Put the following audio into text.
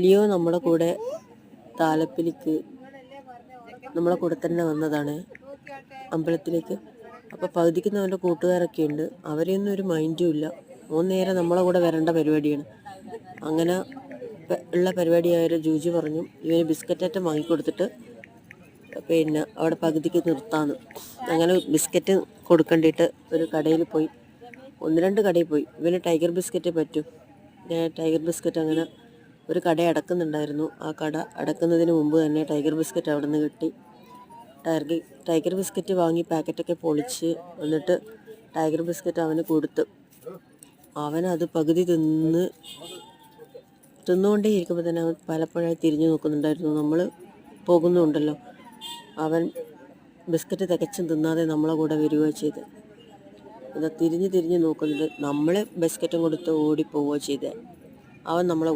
Leo നമ്മുടെ കൂടെ താലപ്പിലിക്ക് നമ്മളെ കൂടെ തന്നെ വന്നതാണ് അമ്പലത്തിലേക്ക്. അപ്പോൾ പകുതിക്കുന്ന അവൻ്റെ കൂട്ടുകാരൊക്കെ ഉണ്ട്. അവരെയൊന്നും ഒരു മൈൻഡും ഇല്ല. 3 നേരം നമ്മളെ കൂടെ വരേണ്ട പരിപാടിയാണ്. അങ്ങനെ ഉള്ള പരിപാടിയായ ജൂജി പറഞ്ഞു ഇവന് ബിസ്ക്കറ്റേറ്റം വാങ്ങിക്കൊടുത്തിട്ട് പിന്നെ അവിടെ പകുതിക്ക് നിർത്താമെന്ന്. അങ്ങനെ ബിസ്ക്കറ്റ് കൊടുക്കേണ്ടിയിട്ട് ഒരു കടയിൽ പോയി, 1-2 കടയിൽ പോയി. ഇവന് ടൈഗർ ബിസ്ക്കറ്റ് പറ്റും. ടൈഗർ ബിസ്ക്കറ്റ് അങ്ങനെ ഒരു കട അടക്കുന്നുണ്ടായിരുന്നു. ആ കട അടക്കുന്നതിന് മുമ്പ് തന്നെ ടൈഗർ ബിസ്ക്കറ്റ് അവിടെ നിന്ന് കിട്ടി. ടൈഗർ ബിസ്ക്കറ്റ് വാങ്ങി പാക്കറ്റൊക്കെ പൊളിച്ച് എന്നിട്ട് ടൈഗർ ബിസ്ക്കറ്റ് അവന് കൊടുത്ത് അവനത് പകുതി തിന്നുകൊണ്ടേ ഇരിക്കുമ്പോൾ തന്നെ അവൻ പലപ്പോഴായി തിരിഞ്ഞു നോക്കുന്നുണ്ടായിരുന്നു. നമ്മൾ പോകുന്നുണ്ടല്ലോ, അവൻ ബിസ്ക്കറ്റ് തികച്ചും തിന്നാതെ നമ്മളെ കൂടെ വരികയോ ചെയ്ത്. ഇത് തിരിഞ്ഞ് നോക്കുന്നുണ്ട്. നമ്മൾ ബിസ്ക്കറ്റും കൊടുത്ത് ഓടിപ്പോവുകയോ ചെയ്ത് അവൻ നമ്മളെ